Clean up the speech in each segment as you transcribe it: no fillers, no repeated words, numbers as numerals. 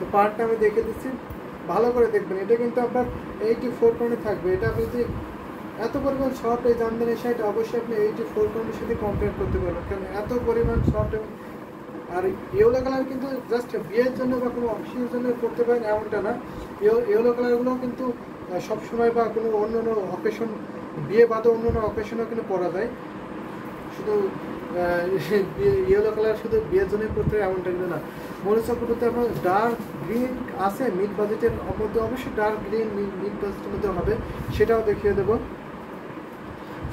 তো পার্টটা আমি দেখে দিচ্ছি, ভালো করে দেখবেন। এটা কিন্তু আপনার 84 টোনে থাকবে। এটা আপনি যদি এত পরিমাণ সফট এই জামদানি শাড়িটা অবশ্যই আপনি 84 টোনের সাথে কম্পেয়ার করতে পারবেন, কারণ এত পরিমাণ সফট। এবং আর ইয়েলো কালার কিন্তু জাস্ট বিয়ের জন্য বা কোনো অফিসের জন্য করতে পারেন এমনটা না। ইয়েলো কালারগুলোও কিন্তু সবসময় বা কোনো অন্য অন্য অকেশন, বিয়ে বাদে অন্য অন্য অকেশনেও কিন্তু পরা যায়। শুধু ইয়েলো কালার শুধু বিয়ের জন্যই করতে হয় এমনটা কিন্তু না। মনে চক্রবর্তী আপনার ডার্ক গ্রিন আছে মিড বাজেটের মধ্যে, অবশ্যই ডার্ক গ্রিন মিড বাজেটের মধ্যে হবে, সেটাও দেখিয়ে দেবো।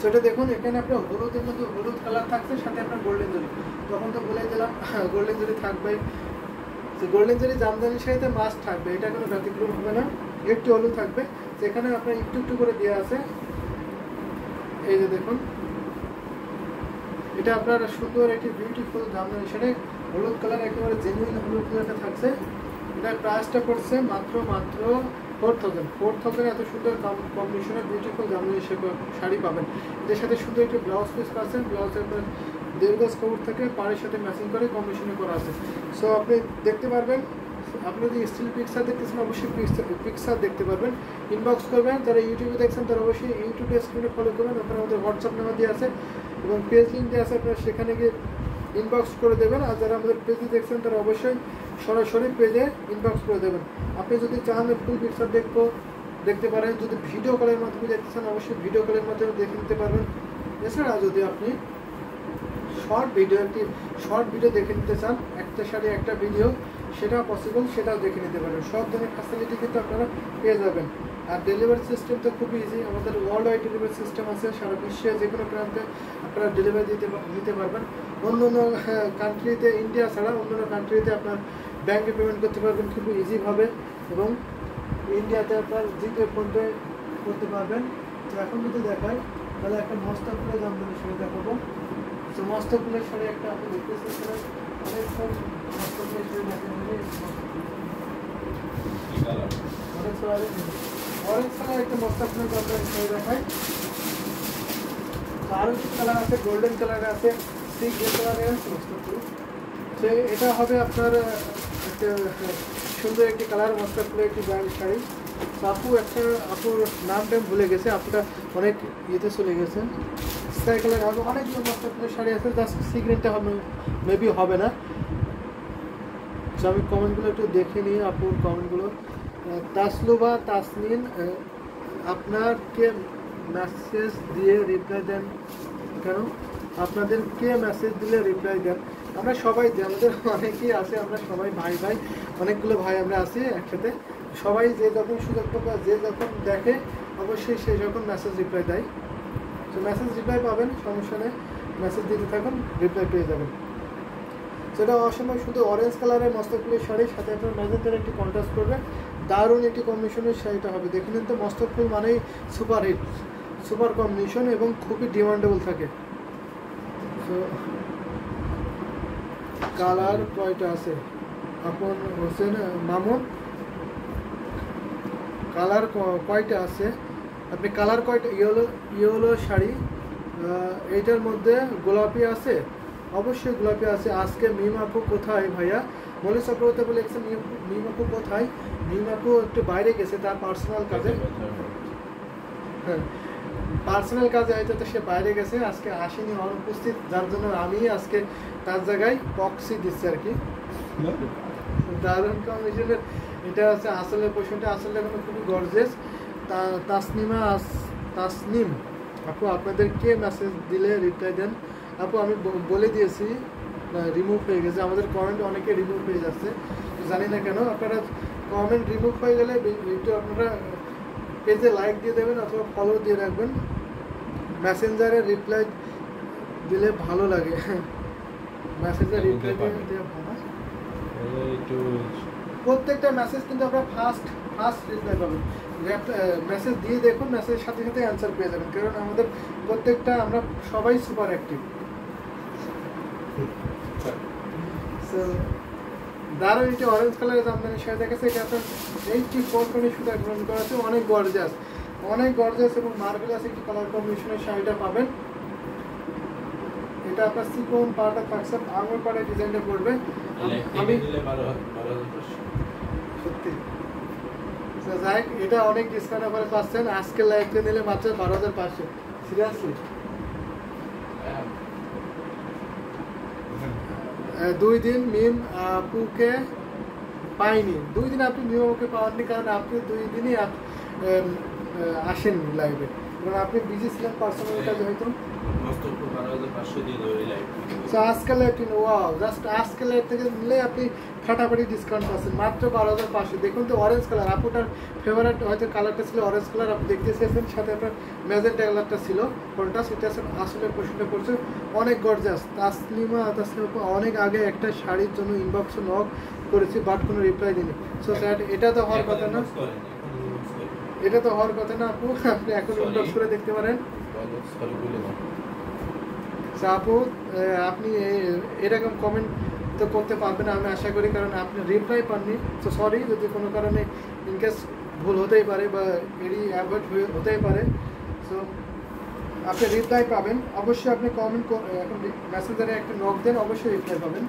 সেটা দেখুন, এখানে আপনার হলুদের মধ্যে হলুদ কালার থাকছে, সাথে আপনার গোল্ডেন জরি। তখন তো বলে দিলাম গোল্ডেন জরি থাকবে। গোল্ডেন জরি জামদানির সাথে মাস্ট থাকবে, এটা কোনো ব্যতিক্রম হবে না। একটু হলুদ থাকবে, সেখানে আপনার একটু একটু করে দেওয়া আছে। এই যে দেখুন, এটা আপনার সুন্দর একটি বিউটিফুল জামদানি শাড়ি, হলুদ কালার, একেবারে জেনুইন হলুদ কালারটা থাকছে। এটার প্রাইসটা পড়ছে মাত্র 4000। এত সুন্দর কম্বিনেশনের বিউটিফুল জামদানি শাড়ি পাবেন। এদের সাথে সুন্দর একটি ব্লাউজ পিস পাচ্ছেন। ব্লাউজের আপনার দেড়গজ কাপড় থেকে পাড়ের সাথে ম্যাচিং করে কম্বিনেশনে করা আছে। সো আপনি দেখতে পারবেন, আপনি যদি স্টিল পিকচার দেখতেছেন অবশ্যই পিকচার দেখতে পারবেন। ইনবক্স করবেন, যারা ইউটিউবে দেখছেন তারা অবশ্যই ইউটিউবে স্ক্রিনে ফলো করবেন। ওখানে আমাদের হোয়াটসঅ্যাপ নাম্বার দিয়ে আছে এবং পেজ লিঙ্ক দিয়ে আছে, আপনারা সেখানে গিয়ে ইনবক্স করে দেবেন। আর যারা আমাদের পেজে দেখছেন তারা অবশ্যই সরাসরি পেজে ইনবক্স করে দেবেন। আপনি যদি চান ফুল পিকচার দেখতে পারেন, যদি ভিডিও কলের মাধ্যমে দেখতে চান অবশ্যই ভিডিও কলের মাধ্যমে দেখে নিতে পারবেন। এছাড়া যদি আপনি শর্ট ভিডিও দেখে নিতে চান, একটা শাড়ি একটা ভিডিও, সেটাও পসিবল, সেটাও দেখে নিতে পারেন। সব ধরনের ফ্যাসিলিটি কিন্তু আপনারা পেয়ে যাবেন। আর ডেলিভারি সিস্টেম তো খুবই ইজি, আমাদের ওয়ার্ল্ড ওয়াইড ডেলিভারি সিস্টেম আছে। সারা বিশ্বে যে কোনো প্রান্তে আপনারা ডেলিভারি নিতে পারবেন। অন্য অন্য কান্ট্রিতে, ইন্ডিয়া ছাড়া অন্য অন্য কান্ট্রিতে আপনার ব্যাঙ্কে পেমেন্ট করতে পারবেন খুবই ইজিভাবে, এবং ইন্ডিয়াতে আপনার জিপে ফোনপে করতে পারবেন। তো এখন যদি দেখায় তাহলে একটা মস্তকপুরের জামদানি শাড়ি দেখাবো। তো মস্তকপুরের শাড়ি একটা আপনি দেখতেছেন, অনেক মস্তকপুরের শাড়ি দেখেন, অরেঞ্জ কালার একটা মস্তকপুরের জামদানি শাড়ি দেখায়। আরও কিছু কালার আছে, গোল্ডেন কালার আছে, সি গ্রে কালারের মস্তকপুর। তো এটা হবে আপনার একটা সুন্দর একটি কালার, মস্তকপুরের একটি ব্র্যান্ড শাড়ি। আপুর নামটা ভুলে গেছে, আপুটা অনেক ইয়েতে চলে গেছে। স্কাই কালার হবে, অনেকগুলো মস্তকপুরের শাড়ি আছে, জাস্ট সি গ্রিনটা হবে, মেবি হবে না। তো আমি কমেন্টগুলো একটু দেখে নিই, আপুর কমেন্টগুলো। তাসলুবা তাসনিন, আপনাকে মেসেজ দিয়ে রিপ্লাই দেন কেন? আপনাদের কে মেসেজ দিলে রিপ্লাই দেন? আমরা সবাই দিই, আমাদের অনেকেই আছে, আমরা সবাই ভাই অনেকগুলো ভাই আমরা আছি একসাথে। সবাই যে যখন সুযোগ পাবে, যে যখন দেখে অবশ্যই সে যখন মেসেজ রিপ্লাই দেয়। তো মেসেজ রিপ্লাই পাবেন, সমস্যা নেই, মেসেজ দিতে থাকুন, রিপ্লাই পেয়ে যাবেন। সেটা অসময় শুধু অরেঞ্জ কালারের মস্তকপুরের শাড়ির সাথে আপনার ম্যাজেন্টার একটি কন্ট্রাস্ট করবে, দারুণ একটি কম্বিনেশনের শাড়িটা হবে। দেখে নিন তো, মস্তকপুর মানেই সুপার হিট, সুপার কম্বিনেশন এবং খুবই ডিমান্ডেবল থাকে। তো কালার কয়টা আছে আপন হোসেন মামুন? কালার কয়টা আছে? আপনি কালার কয়টা? ইয়েলো শাড়ি, এইটার মধ্যে গোলাপি আছে, অবশ্যই গোলাপি আছে। আজকে মিম আপু কোথায় ভাইয়া? মলি চক্রবর্তী বলে লিখছেন মিম আপু কোথায়? মিম আপু একটু বাইরে গেছে তার পার্সোনাল কাজে। হ্যাঁ, পার্সোনাল কাজে হয়তো তো সে বাইরে গেছে, আজকে আসেনি, অনুপস্থিত, যার জন্য আমি আজকে তার জায়গায় প্রক্সি দিচ্ছি আর কি। দারুণ কম্বিনেশনের। এটা হচ্ছে আসলের পোশাকটা, আসলে এখন খুবই গর্জিয়াস। তাসনিম আপু, আপনাদের কে মেসেজ দিলে রিপ্লাই দেন? আপু আমি বলে দিয়েছি, রিমুভ হয়ে গেছে, আমাদের কমেন্ট অনেকে রিমুভ হয়ে যাচ্ছে, জানি না কেন। আপনারা কমেন্ট রিমুভ হয়ে গেলে একটু আপনারা পেজে লাইক দিয়ে দেবেন অথবা ফলো দিয়ে রাখবেন। মেসেঞ্জারে রিপ্লাই দিলে ভালো লাগে, মেসেঞ্জারে রিপ্লাই দিয়ে ভালো। প্রত্যেকটা মেসেজ কিন্তু আপনারা ফার্স্ট রিপ্লাই পাবেন। মেসেজ দিয়ে দেখুন, মেসেজের সাথে সাথে অ্যান্সার পেয়ে যাবেন, কারণ আমাদের প্রত্যেকটা, আমরা সবাই সুপার অ্যাক্টিভ। দারুণ একটি অরেঞ্জ কালারের জামদানি শাড়ি দেখেছে, এটা আপনার 84 টোনে সুতা গ্রহণ করা আছে, অনেক গর্জিয়াস এবং মার্বেলাস একটি কালার কম্বিনেশনের শাড়িটা পাবেন। এটা আপনার সিকোন পাড়টা থাকছে, আঙুল পাড়ে ডিজাইনটা করবে। আমি লাইক এটা অনেক ডিসকাউন্ট অফারে পাচ্ছেন, আজকে লাইভে নিলে মাত্র 12,500। সিরিয়াসলি 2 দিন মিম আপুকে পাইনি, 2 দিন আপনি মিম আপুকে পাওয়াননি কারণ আপনি 2 দিনই আসেননি লাইভে, কারণ আপনি বিজি ছিলেন পার্সোনাল কাজে হয়তো। আজকে লাইভ ওয়াও, জাস্ট আজকে লাইভ থেকে নিলে আপনি ফাটাফাটি ডিসকাউন্ট পাচ্ছেন মাত্র 12,500। দেখুন তো অরেঞ্জ কালার, আপুটার ফেভারিট হয়তো কালারটা ছিল অরেঞ্জ কালার, আপনি দেখতে চেয়েছেন, সাথে আপনার ম্যাজেন্টা কালারটা ছিল কোনটা, সেটা আসলে প্রশ্নটা করছে অনেক গর্জাস। তাসলিমা অনেক আগে একটা শাড়ির জন্য ইনবক্সে নক করেছি বাট কোনো রিপ্লাই দিইনি। সো স্যার এটা তো হওয়ার কথা না, এটা তো হওয়ার কথা না আপু, আপনি এখন ইনবক্স করে দেখতে পারেন। আপু আপনি এরকম কমেন্ট তো করতে পারবেন না আমি আশা করি, কারণ আপনি রিপ্লাই পাননি। তো সরি যদি কোনো কারণে ইনকেস ভুল হতেই পারে বা এরই অ্যাভয়েড হতেই পারে। সো আপনি রিপ্লাই পাবেন অবশ্যই, আপনি কমেন্ট এখন মেসেঞ্জারে একটা নক দেন, অবশ্যই রিপ্লাই পাবেন।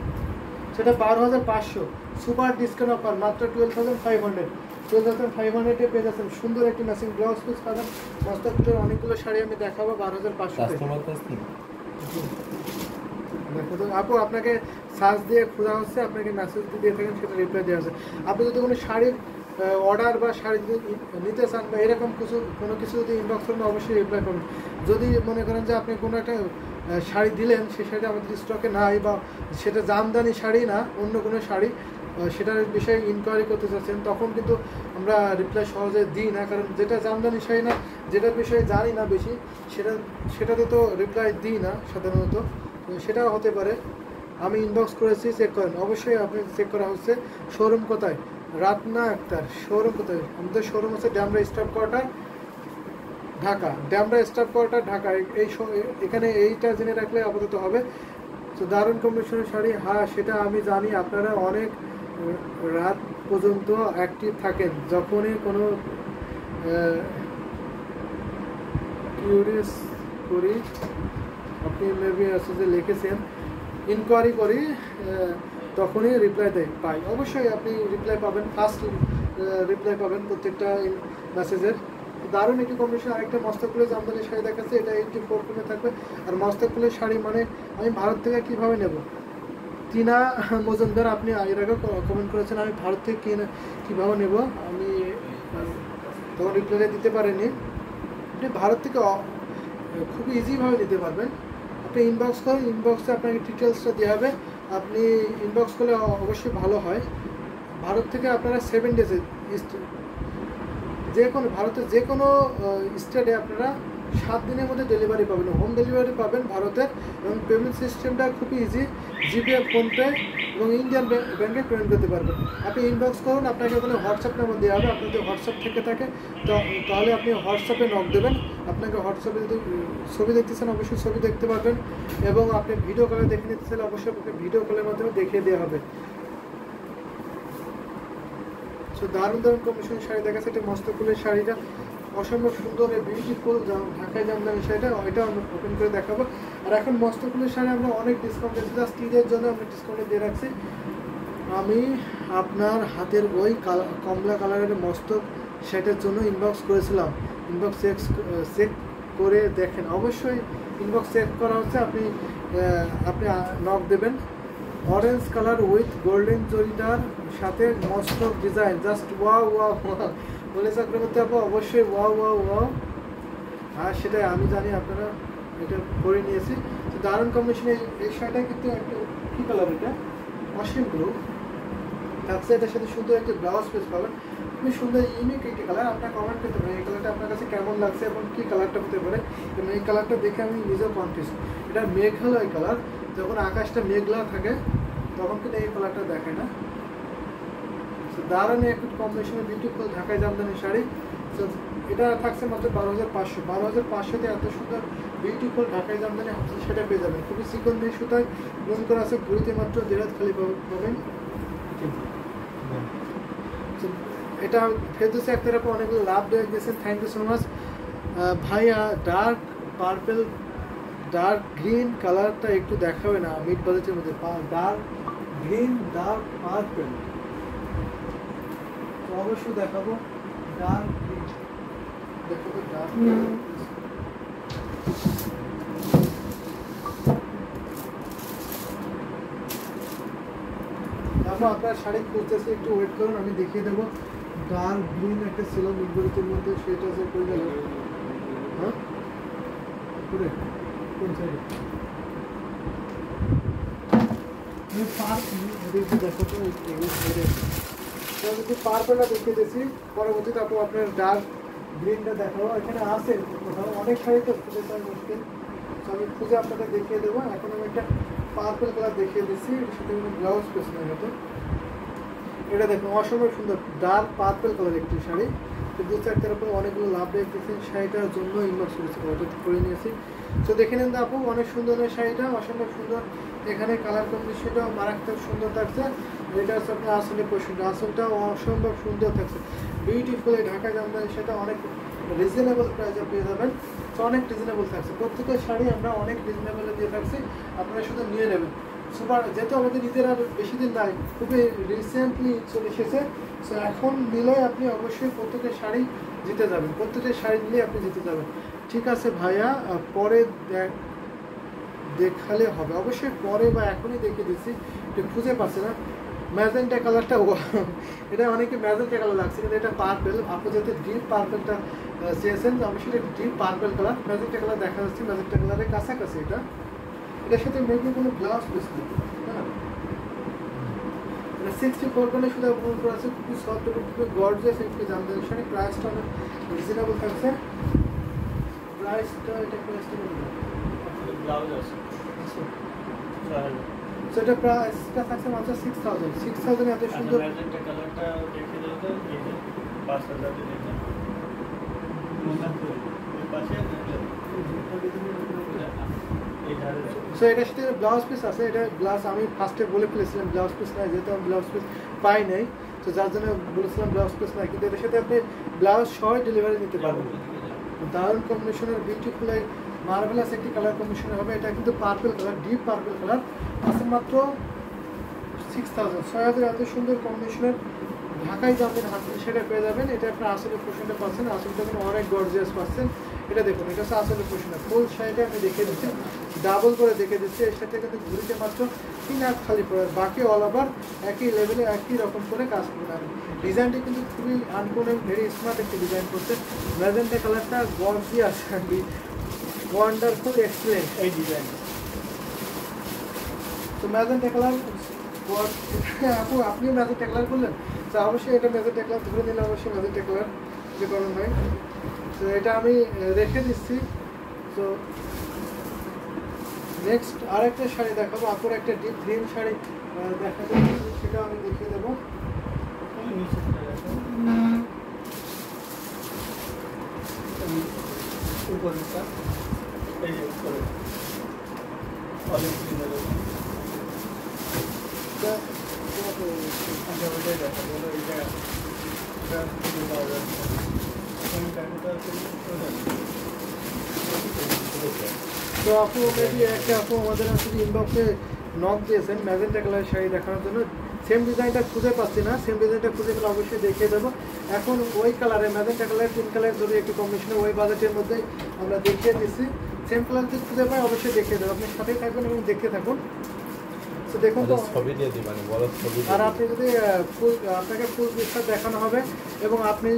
সেটা 12,500 সুপার ডিসকাউন্ট অফার মাত্র 12,500। 12,500-এ পেয়ে যাচ্ছেন সুন্দর একটি ম্যাচিং ব্লাউজ পিস পাবেন। মস্তকের অনেকগুলো শাড়ি আমি দেখাবো 12,500। দেখো তো আপু, আপনাকে সার্চ দিয়ে খোঁজা হচ্ছে, আপনাকে মেসেজ দিয়ে থাকেন, সেটা রিপ্লাই দেওয়া আছে। আপনি যদি কোনো শাড়ির অর্ডার বা শাড়ি যদি নিতে চান বা এরকম কোনো কিছু যদি ইনবক্স করেন অবশ্যই রিপ্লাই করুন। যদি মনে করেন যে আপনি কোনো একটা শাড়ি দিলেন, সেই শাড়িটা আমাদের স্টকে নাই বা সেটা জামদানি শাড়ি না অন্য কোনো শাড়ি, সেটার বিষয়ে ইনকোয়ারি করতে চাচ্ছেন, তখন কিন্তু আমরা রিপ্লাই সহজে দিই না, কারণ যেটা জামদানি শাড়ি না, যেটার বিষয়ে জানি না বেশি, সেটাতে তো রিপ্লাই দিই না সাধারণত। সেটাও হতে পারে। আমি ইনবক্স করেছি, চেক করেন, অবশ্যই আপনি চেক করা হচ্ছে। শোরুম কোথায়? রাতনা আক্তার শোরুম কোথায়? আমাদের শোরুম আছে Demra staff quarter Dhaka, Demra staff quarter Dhaka. এখানে এইটা জেনে রাখলে আপাতত হবে। তো দারুণ কম্বিনেশনের শাড়ি, হ্যাঁ সেটা আমি জানি, আপনারা অনেক রাত পর্যন্ত অ্যাক্টিভ থাকেন, যখনই কোনো কিউরিয়াস করি, আপনি মেবি মেসেজে লিখেছেন ইনকোয়ারি করি, তখনই রিপ্লাই পাই। অবশ্যই আপনি রিপ্লাই পাবেন, ফার্স্ট রিপ্লাই পাবেন প্রত্যেকটা মেসেজের। দারুণ একটি কম্বিনেশন। আরেকটা মস্তকুলের জামদানি শাড়ি দেখাচ্ছে, এটা 84 কোণে থাকবে। আর মস্তকুলের শাড়ি মানে আমি ভারত থেকে কীভাবে নেব? টিনা মজুমদার, আপনি এর আগে কমেন্ট করেছেন আমি ভারত থেকে কীভাবে নেব, আমি তখন রিপ্লাই দিতে পারিনি। আপনি ভারত থেকে খুবই ইজিভাবে নিতে পারবেন। আপনি ইনবক্স করেন, ইনবক্সে আপনাকে ডিটেলসটা দেওয়া হবে, আপনি ইনবক্স করলে অবশ্যই ভালো হয়। ভারত থেকে আপনারা 7 ডেজে ভারতের যে কোনো স্টেটে আপনারা 7 দিনের মধ্যে ডেলিভারি পাবেন, হোম ডেলিভারি পাবেন ভারতের। এবং পেমেন্ট সিস্টেমটা খুবই ইজি, জিপে, ফোনপে এবং ইন্ডিয়ান ব্যাঙ্কে পেমেন্ট করতে পারবেন। আপনি ইনবক্স করুন, আপনাকে ওখানে হোয়াটসঅ্যাপ নাম্বার দেওয়া হবে, আপনার যদি হোয়াটসঅ্যাপ থেকে থাকে তাহলে আপনি হোয়াটসঅ্যাপে নক দেবেন। আপনাকে হোয়াটসঅ্যাপে যদি ছবি দেখতে চান অবশ্যই ছবি দেখতে পারবেন, এবং আপনি ভিডিও কলে দেখে নিতে চাইলে অবশ্যই আপনাকে ভিডিও কলের মাধ্যমে দেখিয়ে দেওয়া হবে। সো দারুণ দারুণ কম্বিনেশনের শাড়ি দেখাচ্ছে। এটা মস্তকুলের শাড়িটা অসম্ভব সুন্দর, বিউটিফুল ঢাকায় জামদানি শাড়িটা, ওইটা আমরা ওপেন করে দেখাবো। আর এখন মস্তকুলের শাড়ি আমরা অনেক ডিসকাউন্ট দিচ্ছি, জাস্ট ঈদের জন্য আমরা ডিসকাউন্টে দিয়ে রাখছি। আমি আপনার হাতের ওই কমলা কালারের মস্তক সেটের জন্য ইনবক্স করেছিলাম, ইনবক্স চেক করে দেখেন। অবশ্যই ইনবক্স চেক করা হচ্ছে, আপনি নক দেবেন। অরেঞ্জ কালার উইথ গোল্ডেন জরিটার সাথে মস্তক design, just wow wow wow বলে চক্রবর্তী আপু, অবশ্যই ওয়াও ওয়াও ওয়াও। আর সেটাই আমি জানি আপনারা এটা করে নিয়েছি। তো দারুণ কম্বিনেশনে এই শাড়িটা কিন্তু একটা কী কালার, এটা অসীম ব্লু থাকছে, এটার সাথে সুন্দর একটা ব্লাউজ পিস পাবেন, খুবই সুন্দর ইউনিক একটি কালার। আপনার কমেন্ট করতে পারেন এই কালারটা আপনার কাছে কেমন লাগছে এবং কী কালারটা হতে পারে, এবং এই কালারটা দেখে আমি নিজেও কনফিউজ। এটা মেঘালয় কালার, যখন আকাশটা মেঘলা থাকে তখন কিন্তু এই কালারটা দেখে না। দারুণ একটু কম্বিনেশনের বিউটিফুল ঢাকায় জামদানি শাড়ি। তো এটা থাকছে মাত্র 12,500। 12,500-তে এত সুন্দর বিউটিফুল ঢাকায় জামদানি সেটা পেয়ে যাবেন। খুবই সিকোয়েন্স সুতায় লোন করা আছে, ঘুরিতে মাত্র 1,500 খালি পাবেন। এটা ফেরদৌসী আক্তার আপু অনেকগুলো লাভ দিয়েছেন, থ্যাংক ইউ সো মাচ ভাইয়া। ডার্ক পার্পেল ডার্ক গ্রিন কালারটা একটু দেখাবে না মিড বাজেটের মধ্যে? ডার্ক গ্রিন ডার্ক পার্পেল অবশ্যই দেখাবো। ডার্ক গ্রিন, দেখো তো ডার্ক আপনার শাড়ি খুঁজতেছে, একটু ওয়েট করুন, আমি দেখিয়ে দেবো। ডার্ক গ্রিন একটা ছিল মিলগুলির মধ্যে, সেটা যে করে গেল। হ্যাঁ পুরে কোন সাইডে দেখো তো যদি পার্পলটা দেখিয়ে দিয়েছি, পরবর্তীতে আপু আপনার ডার্ক গ্রিনটা দেখো, এখানে আছে কোথাও, অনেক শাড়ি তো খুঁজে পাওয়া মুশকিল, তো আমি খুঁজে আপনাদের দেখিয়ে দেবো। এখন আমি একটা পার্পল কালার দেখিয়ে দিচ্ছি, এটার সাথে কোনো ব্লাউজ পিস নেই হয়তো। এটা দেখুন অসম্ভব সুন্দর ডার্ক পার্পল কালার একটি শাড়ি, তো দু চারটার উপর অনেকগুলো লাভ রেখেছি, শাড়িটার জন্য ইনবক্স করেছি, অর্ডার করে নিয়েছি। তো দেখে নেন আপু, অনেক সুন্দর এই শাড়িটা, অসম্ভব সুন্দর। এখানে কালার কম্বিনেশনটাও মারাত্মক সুন্দর থাকছে। এটা হচ্ছে আপনার আসলে পোশাকটা, আসলটাও অসম্ভব সুন্দর থাকছে, বিউটিফুল। এই ঢাকা জামদানি সেটা অনেক রিজনেবল প্রাইসে পেয়ে যাবেন, তো অনেক রিজনেবল থাকছে। প্রত্যেকটা শাড়ি আমরা অনেক রিজনেবলে দিয়ে থাকছি, আপনারা শুধু নিয়ে নেবেন। সুপার, যেহেতু আমাদের ঈদের আর বেশি দিন নাই, খুবই রিসেন্টলি চলে এসেছে, সো এখন নিলে আপনি অবশ্যই প্রত্যেকটা শাড়ি জিতে যাবেন, প্রত্যেকটা শাড়ি নিলে আপনি জিতে যাবেন। ঠিক আছে ভাইয়া, পরে দেখালে হবে, অবশ্যই পরে বা এখনই দেখিয়ে দিচ্ছি, এটা খুঁজে পাচ্ছে না। ম্যাজেন্টা কালারটা, এটা অনেকে ম্যাজেন্টা কালার লাগছে, কিন্তু এটা পার্পেল। আপনি যাতে ডিপ পার্পেলটা চেয়েছেন, অবশ্যই এটা deep purple colour. Magenta colour দেখা যাচ্ছে, ম্যাজেন্টা কালারের কাছাকাছি এটা। এটার সাথে মেবি কোনো ব্লাউজ পিস নেই, হ্যাঁ। এটা 64 পয়েন্টে শুধু অপমান করা আছে, খুবই সফট এবং খুবই গর্জিয়াস একটি জামদানি শাড়ি। প্রাইসটা অনেক রিজনেবল থাকছে, প্রাইসটা এটা প্রাইসটা ব্লাউজ আছে, সেটা প্রাইসটা থাকছে মাত্র 6000। 6000 এত সুন্দর ম্যাজেন্টা কালারটা দেখে দাও তো, এই যে 5000 এর এটা ওই পাশে সো এটার সাথে ব্লাউজ পিস আছে। এটা ব্লাউজ আমি ফার্স্টে বলে ফেলেছিলাম ব্লাউজ পিস নাই, যেহেতু আমি ব্লাউজ পিস পাই নাই, তো যার জন্য বলেছিলাম ব্লাউজ পিস নাই, কিন্তু এটার সাথে আপনি ব্লাউজ সহ ডেলিভারি নিতে পারবেন। দারুণ কম্বিনেশনের, বিউটিফুল মার্ভেলাস একটি কালার কম্বিনেশন হবে। এটা কিন্তু purple colour, deep purple colour আছে, মাত্র 6000। 6000 এত সুন্দর কম্বিনেশনের ঢাকায় যাবেন হাতে সেটা পেয়ে যাবেন। এটা আপনার আসলে পোশনটা পাচ্ছেন, আসলটা কিন্তু অনেক গর্জিয়াস পাচ্ছেন। এটা দেখুন, এটা হচ্ছে আসলে পোশনটা, ফুল শাড়িটা আমি দেখিয়ে দিচ্ছি, ডাবল করে দেখে দিচ্ছি। এর সাথে কিন্তু ঘুরিতে মাত্র 3 হাত খালি পড়ে, বাকি অল ওভার একই লেভেলে একই রকম করে কাজ করবেন। আমি ডিজাইনটি কিন্তু খুবই আনকমন, ভেরি স্মার্ট একটি ডিজাইন করছে। ম্যাজেন্টা কালারটা গর্জিয়াস, ওয়ান্ডারফুল, এক্সেলেন্ট এই ডিজাইন। তো ম্যাজেন্টা কালার, আপু আপনিও ম্যাজেন্টা কালার করলেন, তো অবশ্যই এটা ম্যাজেন্টা কালার ধরে নিলে অবশ্যই ম্যাজেন্টা কালার যে করেন হয়। তো এটা আমি রেখে দিচ্ছি। তো নেক্সট আরেকটা শাড়ি দেখাবো, আপুর একটা ডিপ গ্রিন শাড়ি দেখাবো, সেটা আমি দেখিয়ে দেবো। উপরেরটা এই যে উপরে অলিভ গ্রিনের তো আপু মেবি একটা আপু আমাদের আসলে ইনবক্সে নক দিয়েছেন ম্যাজেন্টা কালার শাড়ি দেখানোর জন্য, সেম ডিজাইনটা খুঁজে পাচ্ছি না, সেম ডিজাইনটা খুঁজে পেলে অবশ্যই দেখিয়ে দেবো। এখন ওই কালারে ম্যাজেন্টা কালার, পিঙ্ক কালার যদি একটু কম্বিনেশনে ওই বাজেটের মধ্যে আমরা দেখিয়ে দিচ্ছি, সেম কালার যদি খুঁজে পাই অবশ্যই দেখিয়ে দেবো। আপনি সাথেই থাকবেন এবং দেখতে থাকুন। তো দেখুন তো ছবি দিয়ে দিবেন, বড় ছবি, আর আপনি যদি ফুল, আপনাকে ফুল পিকচার দেখানো হবে, এবং আপনি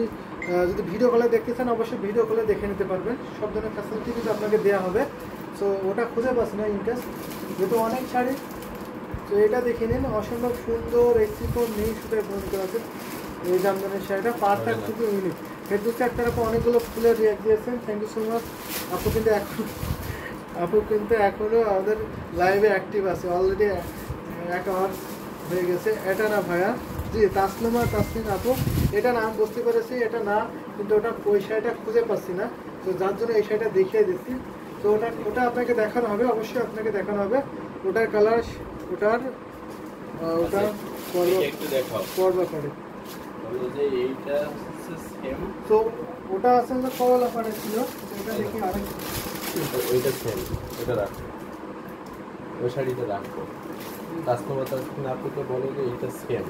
যদি ভিডিও কলে দেখতে চান অবশ্যই ভিডিও কলে দেখে নিতে পারবেন, সব ধরনের ফ্যাসিলিটি কিন্তু আপনাকে দেওয়া হবে। সো ওটা খুঁজে পাচ্ছি না ইনকেস, যেহেতু অনেক শাড়ি। তো এটা দেখে নিন, অসম্ভব সুন্দর এক্সিকো নেই সুতরাং বন্ধ করা আছে এই জামদানির শাড়িটা, পার্টটা খুবই ইউনিক। এর দু চারটার উপর অনেকগুলো ফুলের রিয়াক্ট দিয়েছেন, থ্যাংক ইউ সো মাচ। আপু কিন্তু এখনও আমাদের লাইভে অ্যাক্টিভ আছে, অলরেডি 1 আওয়ার হয়ে গেছে। এটা না ভাইয়া, জি তাসলিমা তাসলিম আপু, এটা না আমি বুঝতে পেরেছি, এটা না, কিন্তু ওটা ওই শাড়িটা খুঁজে পাচ্ছি না, তো যার জন্য এই শাড়িটা দেখিয়ে দিচ্ছি। তো ওটা আপনাকে দেখানো হবে, অবশ্যই আপনাকে দেখানো হবে। ওটার কালার, ওটার ওটা পর্বা করে, তো ওটা আসলে কলা পাড়ে ছিল, এটা দেখি আরেক, ওইটা সেম, ওটা রাখো, ওই শাড়িটা রাখো। কাস্টমার আপনি তো বলে যে এইটা সেম,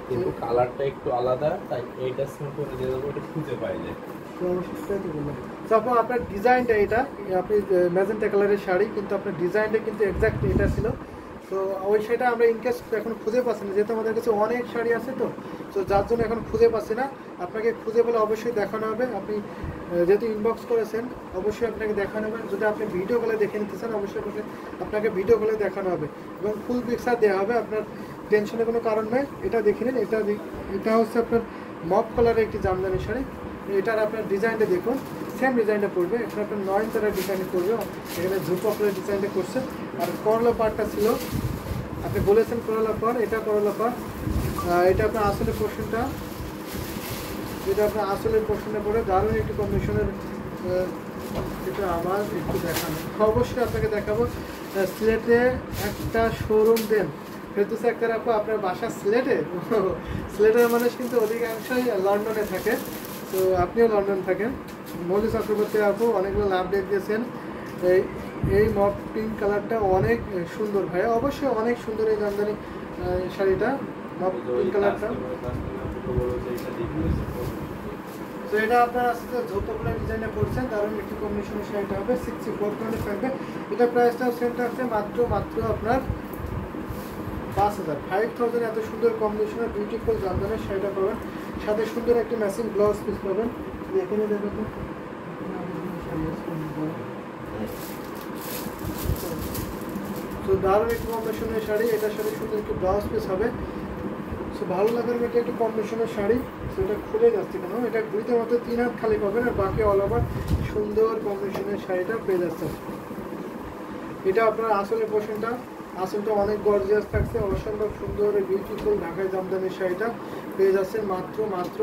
কিন্তু কালারটা একটু আলাদা, তাই এইটা স্মেল করে দিয়ে দেবো, এটা খুঁজে পাই যায়। তো অবশ্যই সেটাই তো বললাম। তো আপু আপনার ডিজাইনটা এটা, আপনি ম্যাজেন্টা কালারের শাড়ি, কিন্তু আপনার ডিজাইনটা কিন্তু এক্স্যাক্ট এটা ছিল। তো ওই শাড়িটা আমরা ইনকেস এখন খুঁজে পাচ্ছি না, যেহেতু আমাদের কাছে অনেক শাড়ি আছে, তো যার জন্য এখন খুঁজে পাচ্ছি না। আপনাকে খুঁজে পেলে অবশ্যই দেখানো হবে। আপনি যেহেতু ইনবক্স করেছেন, অবশ্যই আপনাকে দেখানো হবে। যদি আপনি ভিডিও কলে দেখে নিতে চান, অবশ্যই আপনাকে ভিডিও কলে দেখানো হবে এবং ফুল পিকচার দেওয়া হবে। আপনার টেনশনের কোনো কারণ নেই। এটা দেখে নিন, এটা হচ্ছে আপনার মপ কালারের একটি জামদানি শাড়ি। এটার আপনার ডিজাইনটা দেখুন, সেম ডিজাইনটা পড়বে। এখানে আপনার নয়নতারার ডিজাইন করবে, এখানে ঝুপকলের ডিজাইনটা করছে। আর করলা পাড়টা ছিল, আপনি বলেছেন করলা পাড়, এটা করলা পাড়। এটা আপনার আসলের পোর্শনটা, যেটা আপনার আসলের পোর্শনে পড়ে দারুণ একটি কম্বিনেশনের। এটা আবার একটু দেখানো, অবশ্যই আপনাকে দেখাবো। সিলেটে একটা শোরুম দেন ফেরদৌসী আক্তার আপু, আপনার বাসা সিলেটে? সিলেটের মানুষ কিন্তু অধিকাংশই লন্ডনে থাকে, তো আপনিও লন্ডন থাকেন। মৌলি চক্রবর্তী আপু অনেকগুলো লাভ দিয়েছেন। এই মপ পিঙ্ক কালারটা অনেক সুন্দর ভাইয়া, অবশ্যই অনেক সুন্দর এই জামদানি শাড়িটা, মপ পিঙ্ক কালারটা। তো এটা আপনার আসলে ঝোপগুলো ডিজাইনটা করছেন, দারুণ একটি কম্বিনেশনের শাড়িটা হবে। 64 পয়েন্টে থাকবে। এটা প্রাইসটাও সেম থাকছে মাত্র আপনার 5,000 এত সুন্দর কম্বিনেশনের বিউটিফুল জামদানের শাড়িটা পাবেন। সাথে সুন্দর একটি ম্যাচিং ব্লাউজ পিস পাবেন। এখানে দেখুন তো দারুণ একটি কম্বিনেশনের শাড়ি, এটার সাথে সুন্দর একটি ব্লাউজ পিস হবে। সো ভালো লাগার মতো একটি কম্বিনেশনের শাড়ি। সো এটা খুলে যাচ্ছে কেন, এটা ঘুরিতে মতো 3 হাত খালি পাবেন, আর বাকি অল ওভার সুন্দর কম্বিনেশনের শাড়িটা পেয়ে যাচ্ছে। এটা আপনার আসলের পোর্শনটা, আসলটা অনেক গর্জিয়াস থাকছে, অসম্ভব সুন্দর বিউটিফুল ঢাকায় জামদানির শাড়িটা পেয়ে যাচ্ছেন মাত্র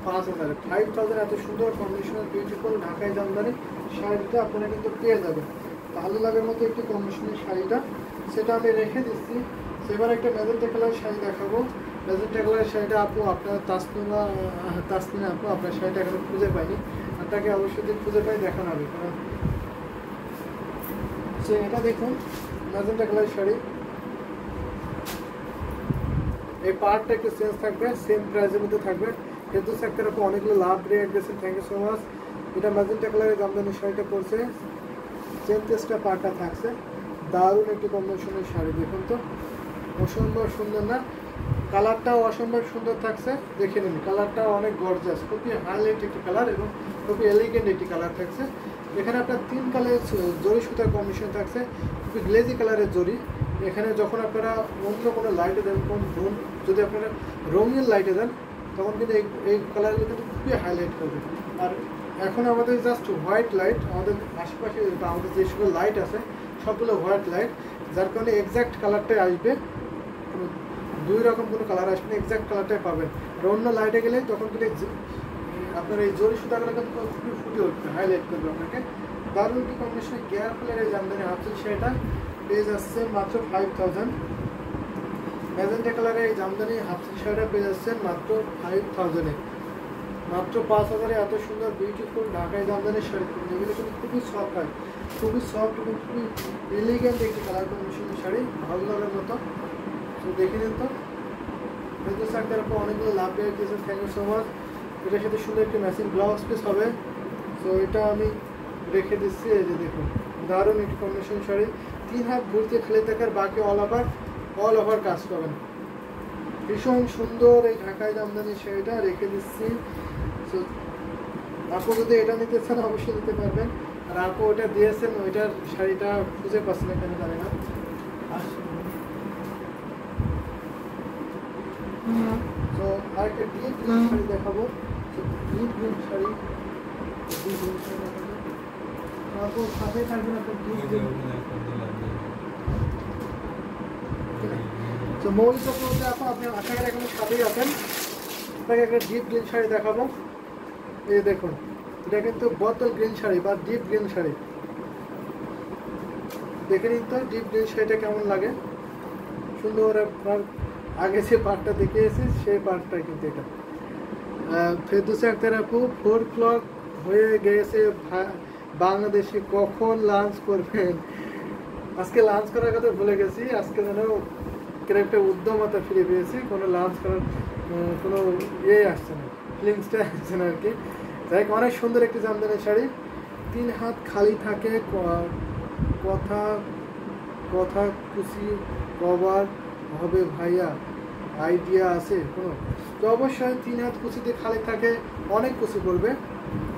5,000 এত সুন্দর কম্বিনেশনের বিউটিফুল ঢাকায় জামদানি শাড়িটা আপনারা কিন্তু পেয়ে যাবেন। ভালো লাগার মতো একটি কম্বিনেশনের শাড়িটা, সেটা আমি রেখে দিচ্ছি। এবার একটা ম্যাজেন্টা কালার শাড়ি দেখাবো। ম্যাজেন্টা কালার শাড়িটা আপু আপনার তাসমিনা আপু, আপনার শাড়িটা এখনো খুঁজে পাইনি, আপনাকে অবশ্যই যদি খুঁজে পাই দেখানো হবে। কারণ সে এটা দেখুন ম্যাজেন্টা কালার শাড়ি, এই পার্টটা একটু চেঞ্জ থাকবে, সেম প্রাইসের মধ্যে থাকবে। ফেরদৌসী আক্তার আপু অনেকগুলো লাভ রিয়াক্ট দিয়েছেন, থ্যাংক ইউ সো মাচ। এটা ম্যাজেন্টা কালারের জামদানি শাড়িটা পরছে, চেন টেস্টটা পার্টটা থাকছে, দারুণ একটি কম্বিনেশনের শাড়ি। দেখুন তো অসম্ভব সুন্দর না, কালারটাও অসম্ভব সুন্দর থাকছে। দেখে নিন কালারটাও অনেক গর্জাস, খুবই হাইলাইট একটি কালার এবং খুবই এলিগেন্ট একটি কালার থাকছে। এখানে আপনার 3 কালারের জরি সুতার কম্বিনেশন থাকছে, খুবই গ্লেজি কালারের জরি। এখানে যখন আপনারা অন্য কোনো লাইটে দেন, যদি আপনারা রঙিন লাইটে দেন, তখন কিন্তু এই কালারগুলো কিন্তু খুবই হাইলাইট করবে। আর এখন আমাদের জাস্ট হোয়াইট লাইট, আমাদের আশেপাশে আমাদের যে সকল লাইট আছে সবগুলো হোয়াইট লাইট, যার কারণে এক্স্যাক্ট কালারটাই আসবে, দুই রকম কোনো কালার আসবে না, এক্স্যাক্ট কালারটাই পাবেন। আর অন্য লাইটে গেলে তখন কিন্তু আপনার এই জরি সুতাগুলো কিন্তু খুবই ফুটে উঠবে, হাইলাইট করবে আপনাকে। দারুণ কি কম্বিনেশনে গিয়ার ফুলের এই জামদানি হাফসিল শাড়িটা পেয়ে যাচ্ছে মাত্র 5,000। ম্যাজেন্টা কালারের এই জামদানি হাফসিল শাড়িটা পেয়ে যাচ্ছেন মাত্র 5,000-এ, মাত্র 5,000-এ এত সুন্দর বিউটিফুল ঢাকায় জামদানির শাড়ি। এগুলো কিন্তু খুবই সফট হয়, খুবই সফট এবং খুবই এলিগেন্ট একটি কালার কম্বিনেশনের শাড়ি, ভালো লাগার মতো। তো দেখে নিন তো ফেরদৌসী আক্তার আপু অনেকগুলো লাভ পেয়ে দিয়েছেন, থ্যাংক ইউ সো মাচ। এটার সাথে সুন্দর একটি ম্যাচিং ব্লাউজ পিস হবে। তো এটা আমি রেখে দিচ্ছি, এই যে দেখুন দারুণ একটি কম্বিনেশন শাড়ি, 3 হাত ঘুরতে খেলে থাকার, বাকি অল ওভার কাজ পাবেন। ভীষণ সুন্দর এই ঢাকায় জামদানি শাড়িটা রেখে দিচ্ছি। তো আপু যদি এটা নিতে চান অবশ্যই নিতে পারবেন। আর আপু ওটা দিয়েছেন, ওইটার শাড়িটা খুঁজে পাচ্ছি না কেন জানি না। তো আরেকটা ডিপ গ্রিন শাড়ি দেখাবো, ডিপ গ্রিন শাড়ি, আপু সাথে থাকবেন আপনার ডিপ গ্রিন। তো মৌলিক চক্রবর্তী আপু আপনি আশা করি এখন সাথেই আছেন, আপনাকে একটা ডিপ গ্রিন শাড়ি দেখাবো। এই দেখুন এটা কিন্তু বোতল গ্রিন শাড়ি বা ডিপ গ্রিন শাড়ি, দেখে নিন তো ডিপ গ্রিন শাড়িটা কেমন লাগে। সুন্দর আপনার আগে যে পার্টটা দেখিয়েছি সেই পার্টটাই কিন্তু এটা। ফেরদৌসী আক্তার আপু 4 o'clock হয়ে গেছে বাংলাদেশে, কখন লাঞ্চ করবেন? আজকে লাঞ্চ করার কথা ভুলে গেছি, আজকে যেন একটা উদ্যমতা ফিরে পেয়েছি, কোনো লাঞ্চ করার কোনো ইয়ে আসছে না, ফিলিংসটা আসছে না আর কি। যাই হোক, অনেক সুন্দর একটি জামদানি শাড়ি, 3 হাত খালি থাকে, কথা কথা কুচি কভার হবে ভাইয়া, আইডিয়া আছে কোনো? তো অবশ্যই 3 হাত কুচিতে খালি থাকে, অনেক কুচি পড়বে।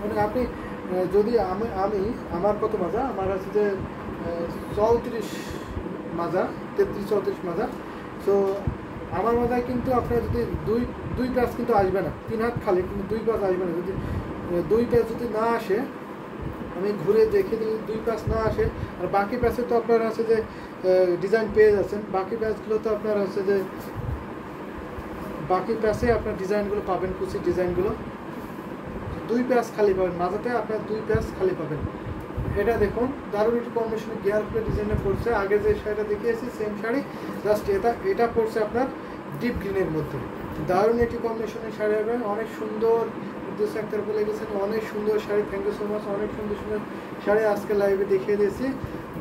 মানে আপনি যদি আমি আমার কত মাজা, আমার আছে যে 34 মাজা, 33-34 মাজা। সো আমার মাথায় কিন্তু আপনার যদি দুই প্যাচ কিন্তু আসবে না, 3 হাত খালি কিন্তু 2 প্যাচ আসবে না। যদি 2 প্যাচ যদি না আসে, আমি ঘুরে দেখে দিই 2 প্যাচ না আসে, আর বাকি প্যাচে তো আপনার আছে যে ডিজাইন পেয়ে যাচ্ছেন, বাকি প্যাচগুলো তো আপনার আছে যে বাকি প্যাচে আপনার ডিজাইনগুলো পাবেন, কুচি ডিজাইনগুলো 2 প্যাচ খালি পাবেন, মাঝাতে আপনার 2 প্যাচ খালি পাবেন। এটা দেখুন, দারুণ একটু কম্বিনেশনে গিয়ার ফুলের ডিজাইনটা পড়ছে। আগে যে শাড়িটা দেখিয়েছি সেম শাড়ি, জাস্ট এটা পড়ছে আপনার ডিপ গ্রিনের মধ্যে। দারুণ একটি কম্বিনেশনের শাড়ি হবে, অনেক সুন্দর। একটার বলে গেছেন অনেক সুন্দর sari, thank you so much. অনেক সুন্দর সুন্দর শাড়ি আজকে লাইভে দেখিয়ে দিয়েছি।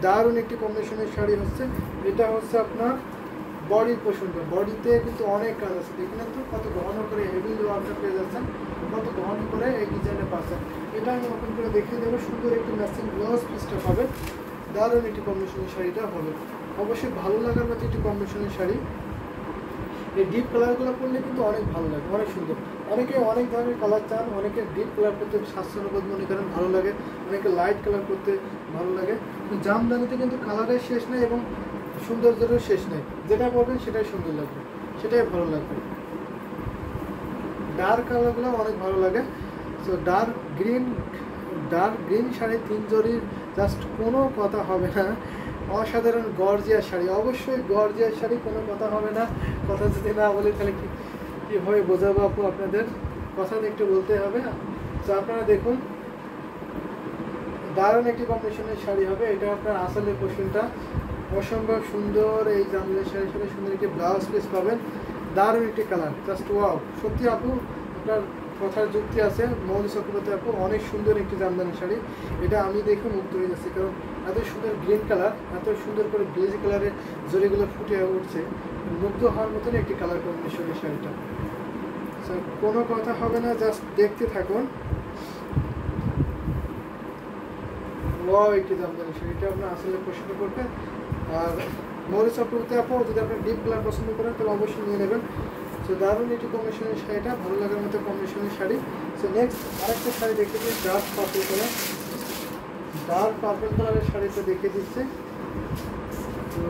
দারুণ একটি কম্বিনেশনের শাড়ি হচ্ছে এটা, হচ্ছে আপনার বডির পোর্শনটা। বডিতে কিন্তু অনেক কাজ আছে, দেখলেন তো কত ঘন করে হেভি ওয়ার্কটা পেয়ে যাচ্ছেন, কত ঘন করে এই ডিজাইনে পাচ্ছেন। এটা আমি ওপেন করে দেখিয়ে দেবো। সুন্দর একটি ম্যাচিং ব্লাউজ পিসটা হবে, দারুণ একটি কম্বিনেশনের শাড়িটা হবে। অবশ্যই ভালো লাগার মতো একটি কম্বিনেশনের শাড়ি। এই ডিপ কালারগুলো পরলে কিন্তু অনেক ভালো লাগে, অনেক সুন্দর। অনেকে অনেক ধরনের কালার চান, অনেকে ডিপ কালার করতে স্বাচ্ছন্দ্যবোধ মনে করেন, ভালো লাগে। অনেকে লাইট কালার করতে ভালো লাগে। জামদানিতে কিন্তু কালারের শেষ নেই এবং সৌন্দর্যেরও শেষ নেই, যেটা পরবেন সেটাই সুন্দর লাগবে, সেটাই ভালো লাগবে। ডার্ক কালারগুলো অনেক ভালো লাগে। সো ডার্ক গ্রিন শাড়ি 3 জরির, জাস্ট কোনো কথা হবে না। অসাধারণ গর্জিয়াস শাড়ি, অবশ্যই গর্জিয়াস শাড়ি, কোনো কথা হবে না। কথা যদি না বলি তাহলে কীভাবে বোঝাবো আপু আপনাদের, কথা একটু বলতে হবে। তো আপনারা দেখুন, দারুণ একটি কম্বিনেশনের শাড়ি হবে। এটা আপনার আসলের পোর্শনটা অসম্ভব সুন্দর। এই জামদানি শাড়ির সাথে সুন্দর একটি ব্লাউজ পিস পাবেন, দারুণ একটি কালার, জাস্ট ওয়াও। সত্যি আপু আপনার কথার যুক্তি আছে, মৌলি চক্রবর্তী আপু, অনেক সুন্দর একটি জামদানি শাড়ি। এটা আমি দেখে মুগ্ধ হয়ে যাচ্ছি, কারণ এত সুন্দর গ্রিন কালার, এত সুন্দর করে গ্লেজি কালারের জরিগুলো ফুটে উঠছে, মুগ্ধ হওয়ার মতন একটি কালার কম্বিনেশনের শাড়িটা। সো কোনো কথা হবে না, জাস্ট দেখতে থাকুন। ওয়াও, একটি জামদানি শাড়ি, এটা আপনার আসলে পছন্দ করবেন। আর মৌলি চক্রবর্তী আপু, যদি আপনি ডিপ কালার পছন্দ করেন তাহলে অবশ্যই নিয়ে নেবেন। সো দারুণ একটি কম্বিনেশনের শাড়িটা, ভালো লাগার মতো কম্বিনেশনের শাড়ি। সো নেক্সট আরেকটা শাড়ি দেখে দিই, dark purple colour. Dark purple কালারের শাড়িটা দেখে দিচ্ছে। তো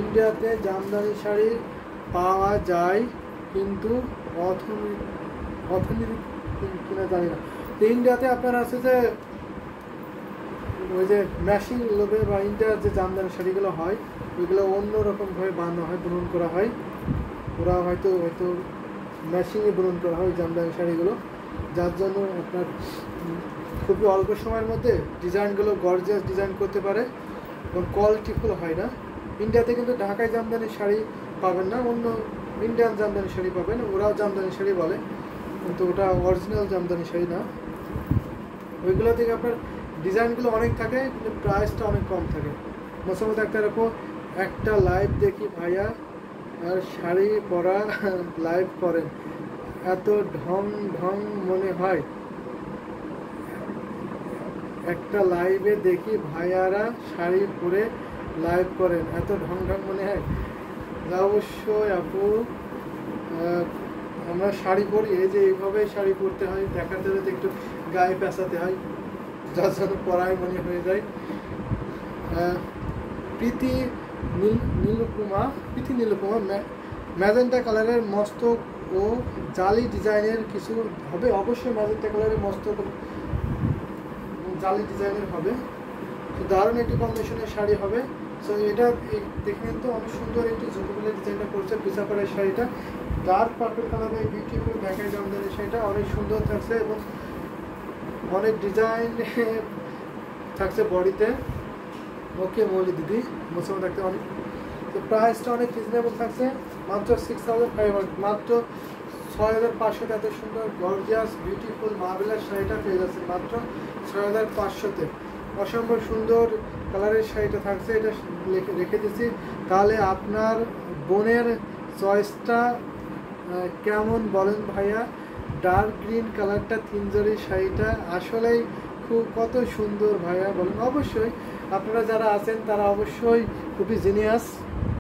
ইন্ডিয়াতে জামদানি শাড়ি পাওয়া যায়, কিন্তু অর্থনীতি কিনা জানি না। তো ইন্ডিয়াতে আপনার আছে যে ওই যে ম্যাশিং লোভে বা ইন্ডিয়ার যে জামদানি শাড়িগুলো হয়, ওইগুলো অন্যরকমভাবে বানানো হয়, বুনন করা হয়। ওরা হয়তো মেশিনে বুনন করা হয় জামদানি শাড়িগুলো, যার জন্য আপনার খুবই অল্প সময়ের মধ্যে ডিজাইনগুলো গর্জিয়াস ডিজাইন করতে পারে এবং কোয়ালিটিফুল হয় না। ইন্ডিয়াতে কিন্তু ঢাকায় জামদানি শাড়ি পাবেন না, অন্য ইন্ডিয়ান জামদানি শাড়ি পাবেন, ওরাও জামদানি শাড়ি বলে, কিন্তু ওটা অরিজিনাল জামদানি শাড়ি না। ওইগুলো থেকে আপনার ডিজাইনগুলো অনেক থাকে, কিন্তু প্রাইসটা অনেক কম থাকে। মোসাম্মদ আক্তার আপু, একটা লাইভ দেখি ভাইয়া আর শাড়ি পরা লাইভ করেন, এত ঢং ঢং মনে হয়। একটা লাইভে দেখি ভাইয়ারা শাড়ি পরে লাইভ করেন, এত ঢং ঢং মনে হয়। অবশ্যই আপু, আমরা শাড়ি পরি, এই যে এইভাবে শাড়ি পরতে হয়, দেখাতে হলে একটু গায়ে পেঁচাতে হয়, যার জন্য পরায় মনে হয়ে যায়। প্রীতি নীলকুমা ম্যাজেন্টা কালারের মস্তক ও জালি ডিজাইনের কিছু হবে, অবশ্যই ম্যাজেন্টা কালারের মস্তক জালি ডিজাইনের হবে। তো দারুণ একটি কম্বিনেশনের শাড়ি হবে। সো এটা দেখেন তো, অনেক সুন্দর একটি ঝুঁকুগুলো ডিজাইনটা করছে পিছাপাড়ের শাড়িটা। ডার্ক পার্পল কালারের বিউটিফুল দেখায় জামদানি শাড়িটা, অনেক সুন্দর থাকছে এবং অনেক ডিজাইন থাকছে বডিতে। ওকে মৌলি দিদি, মোসাম্মদ থাকতে অনেক। তো প্রাইসটা অনেক রিজনেবল থাকছে, মাত্র 6500, মাত্র 6500। এত সুন্দর গর্জিয়াস বিউটিফুল মার্বেলের শাড়িটা পেয়ে যাচ্ছে মাত্র 6500-তে। অসম্ভব সুন্দর কালারের শাড়িটা থাকছে, এটা রেখে দিচ্ছি। তাহলে আপনার বোনের চয়েসটা কেমন বলেন ভাইয়া? ডার্ক গ্রিন কালারটা 3 জরি শাড়িটা আসলেই কত সুন্দর ভাইয়া বলেন। অবশ্যই আপনারা যারা আছেন তারা অবশ্যই খুবই জিনিয়াস।